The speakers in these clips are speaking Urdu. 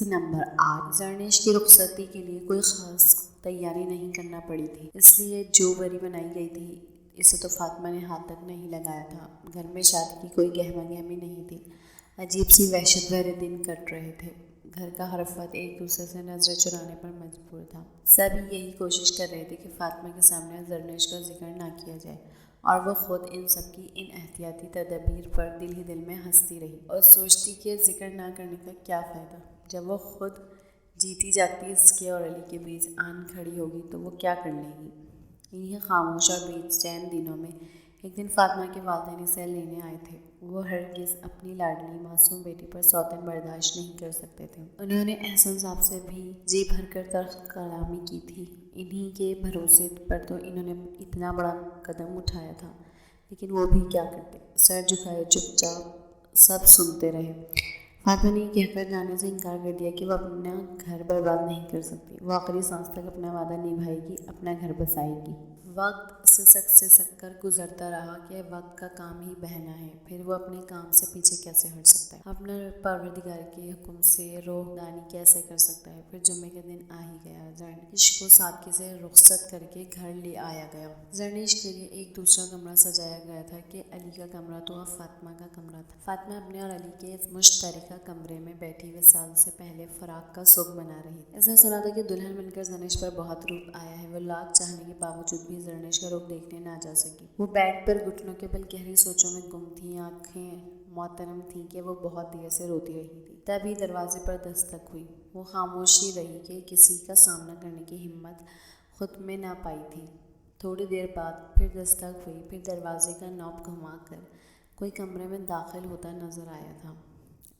نمبر 8 زرنیش کی رخصتی کے لیے کوئی خاص تیاری نہیں کرنا پڑی تھی، اس لیے جو بری بنائی گئی تھی اسے تو فاطمہ نے ہاتھ تک نہیں لگایا تھا۔ گھر میں شادی کی کوئی گہما گہمی نہیں تھی، عجیب سی وحشت بھرے دن کٹ رہے تھے۔ گھر کا ہر فرد ایک دوسرے سے نظریں چرانے پر مجبور تھا۔ سب یہی کوشش کر رہے تھے کہ فاطمہ کے سامنے زرنیش کا ذکر نہ کیا جائے، اور وہ خود ان سب کی ان احتیاطی تدابیر پر دل ہی دل میں ہنستی رہی اور سوچتی کہ ذکر نہ کرنے کا کیا فائدہ، جب وہ خود جیتی جاگتی اس کے اور علی کے بیچ آن کھڑی ہوگی تو وہ کیا کر لے گی۔ انہی خاموش اور بے چین دنوں میں ایک دن فاطمہ کے والدین اسے لینے آئے تھے۔ وہ ہرگز اپنی لاڈلی معصوم بیٹی پر سوتن برداشت نہیں کر سکتے تھے۔ انہوں نے احسن صاحب سے بھی جی بھر کر تلخ کلامی کی تھی۔ انہی کے بھروسے پر تو انہوں نے اتنا بڑا قدم اٹھایا تھا، لیکن وہ بھی کیا کرتے، سر جھکائے چپ چاپ سب سنتے رہے۔ فاطمہ نے یہ کہہ کر جانے سے انکار کر دیا کہ وہ اپنا گھر برباد نہیں کر سکتی۔ وہ آخری سانس تک اپنا وعدہ نبھائے گی، اپنا گھر بسائے گی۔ وقت سسک کر گزرتا رہا کہ وقت کا کام ہی بہنا ہے، پھر وہ اپنے کام سے پیچھے کیسے ہٹ سکتا ہے، اپنا پروردگار کے حکم سے روحانی کیسے کر سکتا ہے۔ پھر جمعے کا دن آ ہی گیا۔ زرنیش کو سادگی سے رخصت کر کے گھر لے آیا گیا۔ زرنیش کے لیے ایک دوسرا کمرہ سجایا گیا تھا کہ علی کا کمرہ تو اب فاطمہ کا کمرہ تھا۔ فاطمہ اپنے اور علی کے مشترکہ کمرے میں بیٹھی وصال سے پہلے فراق کا سوگ منا رہی تھی۔ اس نے سنا تھا کہ دلہن بن کر زرنیش پر بہت روپ آیا ہے۔ وہ لاکھ چاہنے کے باوجود بھی زرنیش کا رخ دیکھنے نہ جا سکی۔ وہ بیڈ پر گھٹنوں کے بل گہری سوچوں میں گم تھی۔ آنکھیں معتم تھیں کہ وہ بہت دیر سے روتی رہی تھی۔ تبھی دروازے پر دستک ہوئی۔ وہ خاموش ہی رہی کہ کسی کا سامنا کرنے کی ہمت خود میں نہ پائی تھی۔ تھوڑی دیر بعد پھر دستک ہوئی، پھر دروازے کا نوب گھما کر کوئی کمرے میں داخل ہوتا نظر آیا تھا۔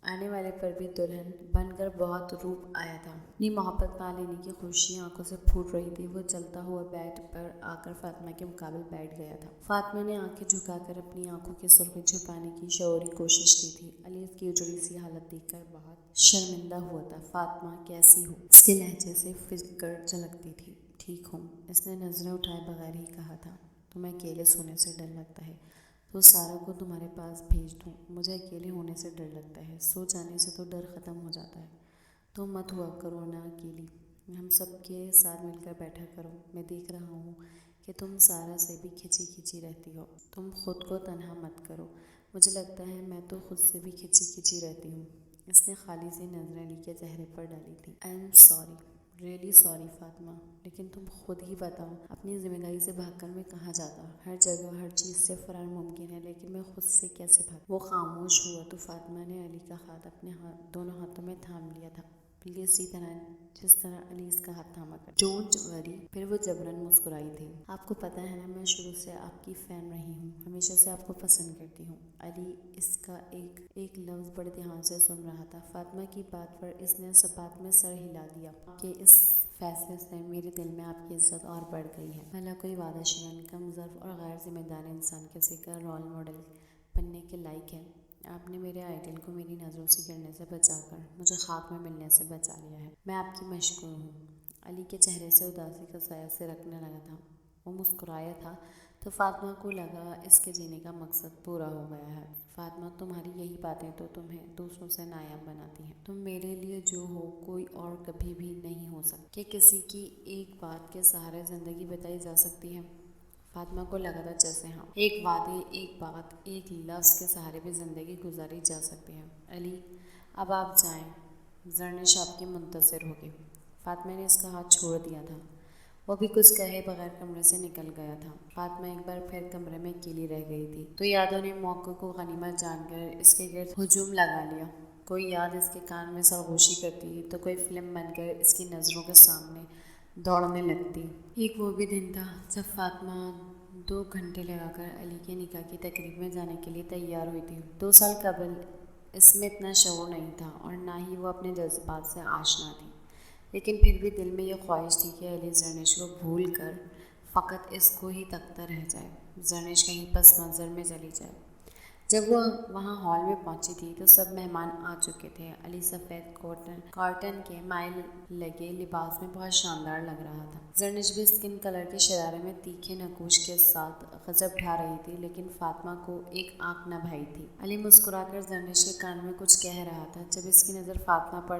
آنے والے پر بھی دلہن بن کر بہت روپ آیا تھا۔ اپنی محبت پا لینے کی خوشی آنکھوں سے پھوٹ رہی تھی۔ وہ چلتا ہوا بیڈ پر آ کر فاطمہ کے مقابل بیٹھ گیا تھا۔ فاطمہ نے آنکھیں جھکا کر اپنی آنکھوں کی سرخی چھپانے کی شعوری کوشش کی تھی۔ علی اس کی اجڑی سی حالت دیکھ کر بہت شرمندہ ہوا تھا۔ فاطمہ کیسی ہو؟ اس کے لہجے سے فکر جھلکتی تھی۔ ٹھیک ہوں، اس نے نظریں اٹھائے بغیر ہی کہا تھا۔ تمہیں اکیلے سونے سے ڈر لگتا ہے تو سارا کو تمہارے پاس بھیج دوں۔ مجھے اکیلے ہونے سے ڈر لگتا ہے، سو جانے سے تو ڈر ختم ہو جاتا ہے۔ تم مت ہوا کرو نا اکیلی، ہم سب کے ساتھ مل کر بیٹھا کرو۔ میں دیکھ رہا ہوں کہ تم سارا سے بھی کھچی کھچی رہتی ہو، تم خود کو تنہا مت کرو۔ مجھے لگتا ہے میں تو خود سے بھی کھچی کھچی رہتی ہوں۔ اس نے خالی سی نظریں علی کے چہرے پر ڈالی تھی۔ I am sorry, really sorry Fatima, لیکن تم خود ہی بتاؤ، اپنی ذمہ داری سے بھاگ کر میں کہاں جاتا؟ ہر جگہ ہر چیز سے فرار ممکن ہے، لیکن میں خود سے کیسے بھاگ؟ وہ خاموش ہوا تو فاطمہ نے علی کا ہاتھ اپنے دونوں ہاتھوں میں تھام لیا تھا، بالکل اسی طرح جس طرح علی اس کا ہاتھ تھاما کر۔ Don't worry. پھر وہ جبراً مسکرائی تھی۔ آپ کو پتہ ہے نا، میں شروع سے آپ کی فین رہی ہوں، ہمیشہ سے آپ کو پسند کرتی ہوں۔ علی اس کا ایک ایک لفظ بڑے دھیان سے سن رہا تھا۔ فاطمہ کی بات پر اس نے سب بات میں سر ہلا دیا کہ اس فیصلے سے میرے دل میں آپ کی عزت اور بڑھ گئی ہے۔ بھلا کوئی وعدہ شکن، کم ظرف اور غیر ذمہ دار انسان کسی کا رول ماڈل بننے کے لائق ہے؟ آپ نے میرے آئیڈیل کو میری نظروں سے گرنے سے بچا کر مجھے خاک میں ملنے سے بچا لیا ہے۔ میں آپ کی مشکور ہوں۔ علی کے چہرے سے اداسی کا سایہ سرکنے لگا تھا۔ وہ مسکرایا تھا تو فاطمہ کو لگا اس کے جینے کا مقصد پورا ہو گیا ہے۔ فاطمہ، تمہاری یہی باتیں تو تمہیں دوسروں سے نایاب بناتی ہیں۔ تم میرے لیے جو ہو، کوئی اور کبھی بھی نہیں ہو سکتا۔ کہ کسی کی ایک بات کے سہارے زندگی بتائی جا سکتی ہے؟ فاطمہ کو لگا تھا جیسے ہاں، ایک وعدے، ایک بات، ایک لفظ کے سہارے بھی زندگی گزاری جا سکتی ہے۔ علی، اب آپ جائیں، زرنیش آپ کی منتظر ہوگی۔ فاطمہ نے اس کا ہاتھ چھوڑ دیا تھا۔ وہ بھی کچھ کہے بغیر کمرے سے نکل گیا تھا۔ فاطمہ ایک بار پھر کمرے میں اکیلی رہ گئی تھی تو یادوں نے موقع کو غنیمت جان کر اس کے گرد ہجوم لگا لیا۔ کوئی یاد اس کے کان میں سرگوشی کرتی تو کوئی فلم بن کر اس کی نظروں کے سامنے دوڑنے لگتی۔ ایک وہ بھی دن تھا جب فاطمہ 2 گھنٹے لگا کر علی کے نکاح کی تقریب میں جانے کے لیے تیار ہوئی تھی۔ 2 سال قبل اس میں اتنا شعور نہیں تھا اور نہ ہی وہ اپنے جذبات سے آشنا تھی، لیکن پھر بھی دل میں یہ خواہش تھی کہ علی زرنیش کو بھول کر فقط اس کو ہی تکتا رہ جائے، زرنیش کہیں پس منظر میں چلی جائے۔ جب وہ وہاں ہال میں پہنچی تھی تو سب مہمان آ چکے تھے۔ علی سفید کاٹن کے مائل لگے لباس میں بہت شاندار لگ رہا تھا۔ زرنیش بھی اسکن کلر کے شرارے میں تیکھے نقوش کے ساتھ غضب ڈھا رہی تھی، لیکن فاطمہ کو ایک آنکھ نہ بھائی تھی۔ علی مسکرا کر زرنیش کے کان میں کچھ کہہ رہا تھا۔ جب اس کی نظر فاطمہ پر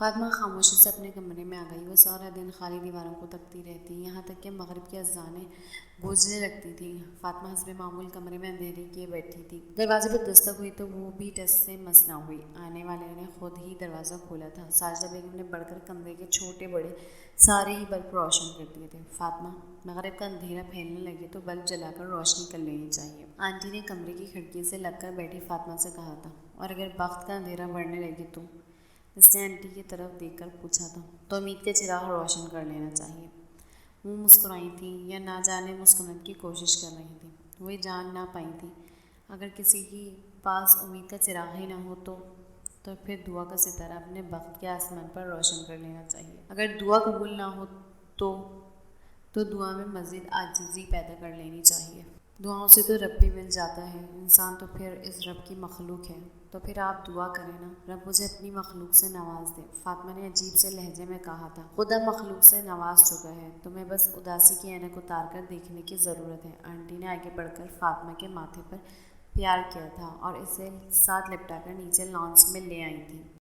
فاطمہ خاموشی سے اپنے کمرے میں آ گئی۔ وہ سارا دن خالی دیواروں کو تکتی رہتی، یہاں تک کہ مغرب کی اذانیں گونجنے لگتی تھیں۔ فاطمہ حسب معمول کمرے میں اندھیرے کیے بیٹھی تھی۔ دروازے پر دستک ہوئی تو وہ بھی ٹس سے مس نہ ہوئی۔ آنے والے نے خود ہی دروازہ کھولا تھا۔ ساجدہ بیگم نے بڑھ کر کمرے کے چھوٹے بڑے سارے ہی بلب روشن کر دیے تھے۔ فاطمہ، مغرب کا اندھیرا پھیلنے لگے تو بلب جلا کر روشنی کر لینی چاہیے، آنٹی نے کمرے کی کھڑکی سے لگ کر بیٹھی فاطمہ سے کہا تھا۔ اور اگر بخت کا اندھیرا بڑھنے لگے تو؟ اس نے آنٹی کی طرف دیکھ کر پوچھا تھا۔ تو امید کے چراغ روشن کر لینا چاہیے۔ وہ مسکرائی تھیں یا نہ جانے مسکرانے کی کوشش کر رہی تھیں۔ وہ یہ جان نہ پائی تھیں اگر کسی کے پاس امید کا چراغ ہی نہ ہو تو پھر دعا کا ستارہ اپنے بخت کے آسمان پر روشن کر لینا چاہیے۔ اگر دعا قبول نہ ہو تو دعا میں مزید عاجزی پیدا کر لینی چاہیے۔ دعاؤں سے تو رب بھی مل جاتا ہے، انسان تو پھر اس رب کی مخلوق ہے۔ تو پھر آپ دعا کریں نا، رب مجھے اپنی مخلوق سے نواز دے، فاطمہ نے عجیب سے لہجے میں کہا تھا۔ خدا مخلوق سے نواز چکا ہے، تمہیں بس اداسی کی اینک اتار کر دیکھنے کی ضرورت ہے۔ آنٹی نے آگے بڑھ کر فاطمہ کے ماتھے پر پیار کیا تھا اور اسے ساتھ لپٹا کر نیچے لانچ میں لے آئی تھیں۔